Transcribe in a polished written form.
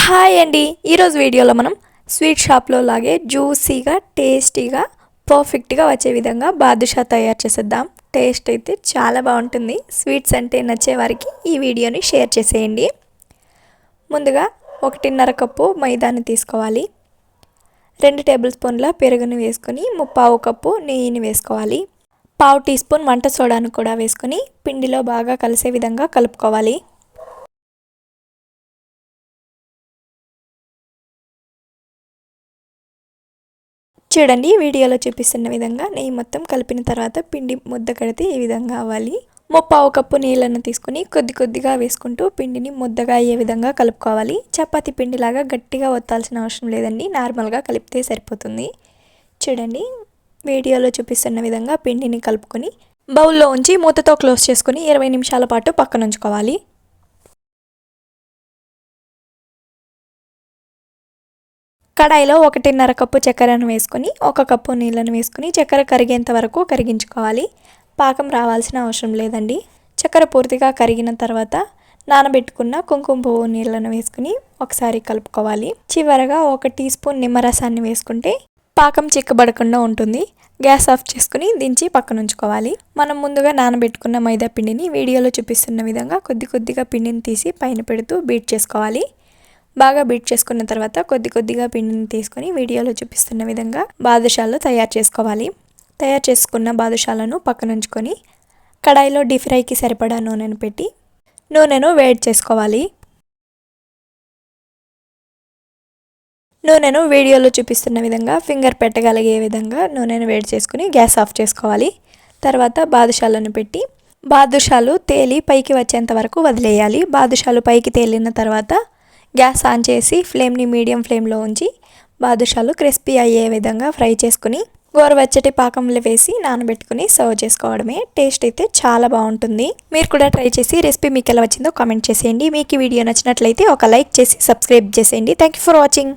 Hi అండి, ఈరోజు వీడియోలో మనం స్వీట్ షాప్లో లాగే జ్యూసీగా టేస్టీగా పర్ఫెక్ట్గా వచ్చే విధంగా బాదుషా తయారు చేసేద్దాం. టేస్ట్ అయితే చాలా బాగుంటుంది. స్వీట్స్ అంటే నచ్చే వారికి ఈ వీడియోని షేర్ చేసేయండి. ముందుగా 1.5 కప్పు మైదాని తీసుకోవాలి. 2 టేబుల్ స్పూన్ల పెరుగుని వేసుకొని 1/4 కప్పు నెయ్యిని వేసుకోవాలి. 1/2 టీ స్పూన్ వంట సోడాను కూడా వేసుకొని పిండిలో బాగా కలిసే విధంగా కలుపుకోవాలి. చూడండి, వీడియోలో చూపిస్తున్న విధంగా నెయ్యి మొత్తం కలిపిన తర్వాత పిండి ముద్ద కడితే ఈ విధంగా అవ్వాలి. 1/4 కప్పు నీళ్ళను తీసుకొని కొద్ది కొద్దిగా వేసుకుంటూ పిండిని ముద్దగా అయ్యే విధంగా కలుపుకోవాలి. చపాతీ పిండిలాగా గట్టిగా ఒత్తాల్సిన అవసరం లేదండి, నార్మల్గా కలిపితే సరిపోతుంది. చూడండి, వీడియోలో చూపిస్తున్న విధంగా పిండిని కలుపుకొని బౌల్లో ఉంచి మూతతో క్లోజ్ చేసుకొని 20 నిమిషాల పాటు పక్కన ఉంచుకోవాలి. కడాయిలో 1.5 కప్పు చక్కెరను వేసుకొని 1 కప్పు నీళ్ళను వేసుకొని చక్కెర కరిగేంత వరకు కరిగించుకోవాలి. పాకం రావాల్సిన అవసరం లేదండి. చక్కెర పూర్తిగా కరిగిన తర్వాత నానబెట్టుకున్న కుంకుమ పువ్వు నీళ్ళను వేసుకుని ఒకసారి కలుపుకోవాలి. చివరగా 1 టీ స్పూన్ నిమ్మరసాన్ని వేసుకుంటే పాకం చిక్కబడకుండా ఉంటుంది. గ్యాస్ ఆఫ్ చేసుకుని దించి పక్కన ఉంచుకోవాలి. మనం ముందుగా నానబెట్టుకున్న మైదా పిండిని వీడియోలో చూపిస్తున్న విధంగా కొద్ది కొద్దిగా పిండిని తీసి పైన పెడుతూ బీట్ చేసుకోవాలి. బాగా బీట్ చేసుకున్న తర్వాత కొద్ది కొద్దిగా పిండిని తీసుకొని వీడియోలో చూపిస్తున్న విధంగా బాదుషాలు తయారు చేసుకోవాలి. తయారు చేసుకున్న బాదుషాలను పక్కన ఉంచుకొని కడాయిలో డీప్ ఫ్రైకి సరిపడా నూనెను పెట్టి నూనెను వేడి చేసుకోవాలి. నూనెను వీడియోలో చూపిస్తున్న విధంగా ఫింగర్ పెట్టగలిగే విధంగా నూనెను వేడి చేసుకుని గ్యాస్ ఆఫ్ చేసుకోవాలి. తర్వాత బాదుషాలను పెట్టి బాదుషాలు తేలి పైకి వచ్చేంత వరకు వదిలేయాలి. బాదుషాలు పైకి తేలిన తర్వాత గ్యాస్ ఆన్ చేసి ఫ్లేమ్ని మీడియం ఫ్లేమ్లో ఉంచి బాదుషాలు క్రిస్పీ అయ్యే విధంగా ఫ్రై చేసుకుని గోరువెచ్చటి పాకంలో వేసి నానబెట్టుకుని సర్వ్ చేసుకోవడమే. టేస్ట్ అయితే చాలా బాగుంటుంది. మీరు కూడా ట్రై చేసి రెసిపీ మీకు ఎలా వచ్చిందో కామెంట్ చేసేయండి. మీకు ఈ వీడియో నచ్చినట్లయితే ఒక లైక్ చేసి సబ్స్క్రైబ్ చేసేయండి. Thank you for watching.